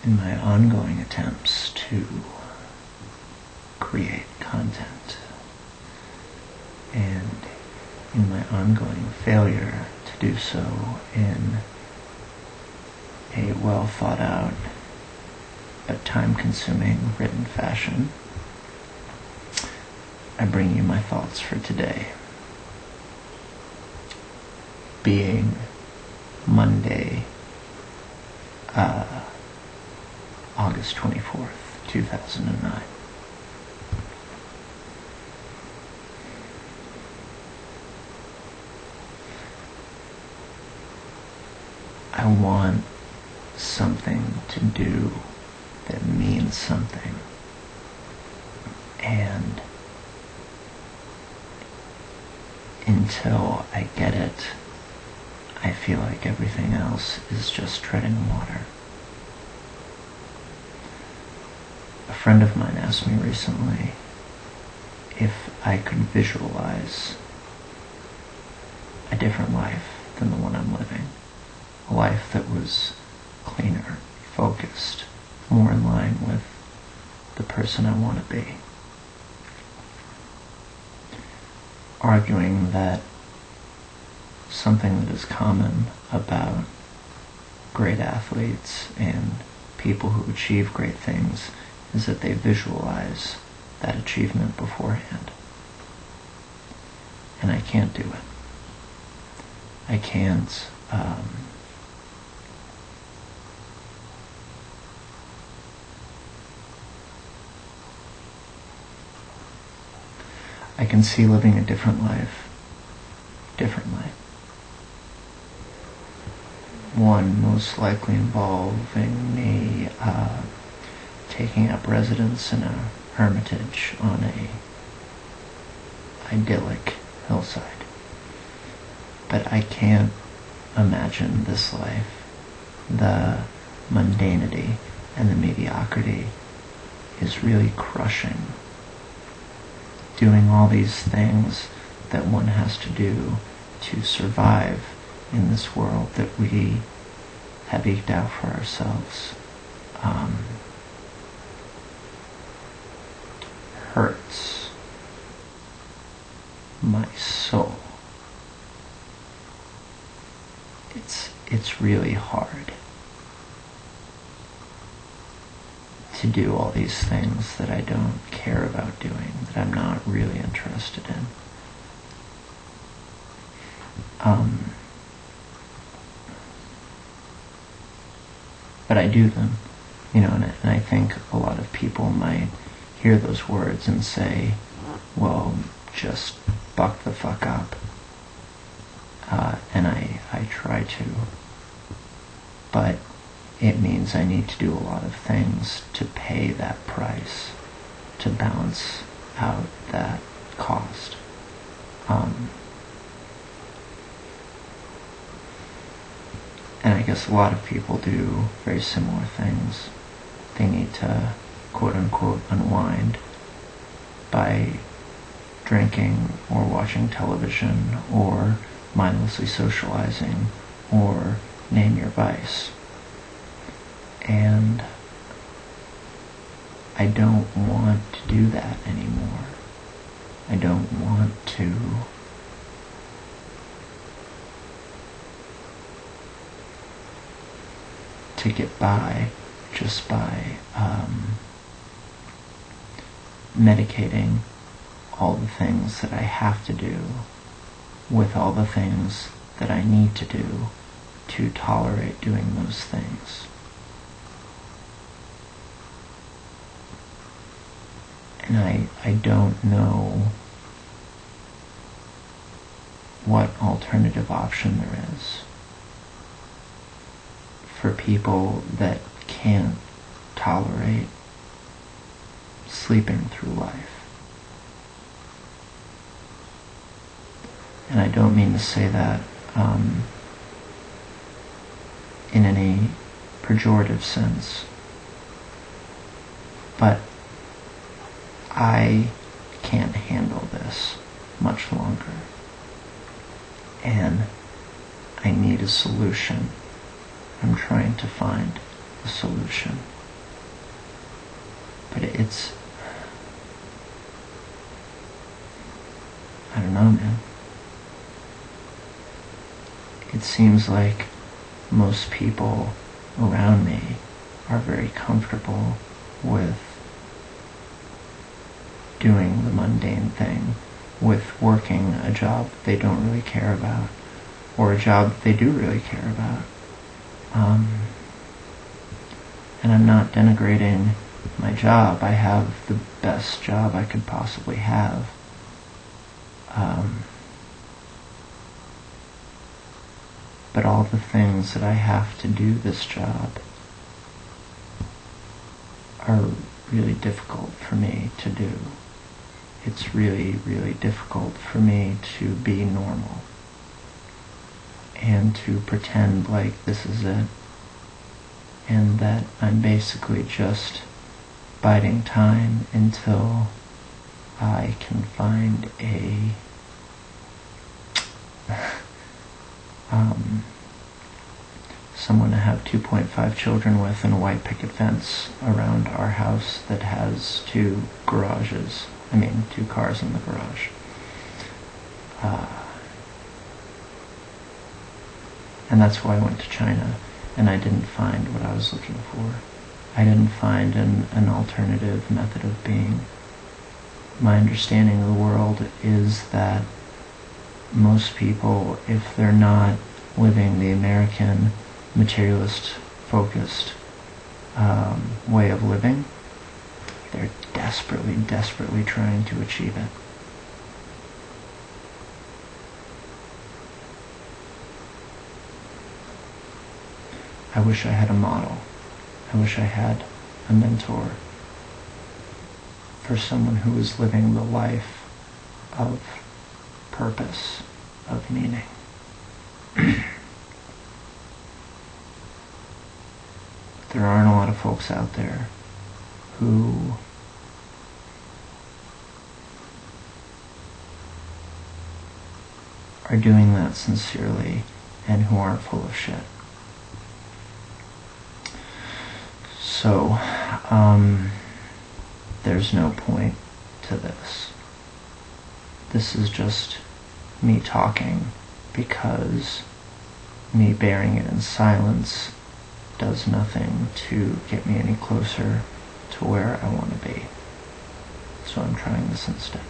in my ongoing attempts to create content, and in my ongoing failure to do so in a well thought out but time-consuming written fashion, I bring you my thoughts for today, being Monday, August 24th, 2009. I want something to do that means something, and until I get it, I feel like everything else is just treading water. A friend of mine asked me recently if I could visualize a different life than the one I'm living. A life that was cleaner, focused, more in line with the person I want to be. Arguing that something that is common about great athletes and people who achieve great things is that they visualize that achievement beforehand. And I can't do it. I can't I can see living a different life differently. One most likely involving me taking up residence in a hermitage on a idyllic hillside. But I can't imagine this life. The mundanity and the mediocrity is really crushing. Doing all these things that one has to do to survive in this world that we have eked out for ourselves hurts my soul. It's really hard to do all these things that I don't care about doing, that I'm not really interested in. But I do them, and I think a lot of people might hear those words and say, well, just buck the fuck up. And I try to. But it means I need to do a lot of things to pay that price, to balance out that cost. And I guess a lot of people do very similar things. They need to, quote-unquote, unwind by drinking or watching television or mindlessly socializing or name your vice. And I don't want to do that anymore. I don't want to get by just by medicating all the things that I have to do with all the things that I need to do to tolerate doing those things. And I don't know what alternative option there is for people that can't tolerate sleeping through life. And I don't mean to say that in any pejorative sense, but I can't handle this much longer, and I need a solution. I'm trying to find a solution. But I don't know, man. It seems like most people around me are very comfortable with doing the mundane thing, with working a job they don't really care about, or a job they do really care about. And I'm not denigrating my job. I have the best job I could possibly have. But all the things that I have to do this job are really difficult for me to do. It's really, really difficult for me to be normal and to pretend like this is it, and that I'm basically just biding time until I can find someone to have 2.5 children with, and a white picket fence around our house that has 2 cars in the garage. And that's why I went to China, and I didn't find what I was looking for. I didn't find an alternative method of being. My understanding of the world is that most people, if they're not living the American materialist-focused way of living, they're desperately, desperately trying to achieve it. I wish I had a model. I wish I had a mentor for someone who was living the life of purpose, of meaning. There aren't a lot of folks out there who are doing that sincerely and who aren't full of shit. So, there's no point to this. This is just me talking, because me bearing it in silence does nothing to get me any closer to where I want to be. So I'm trying this instead.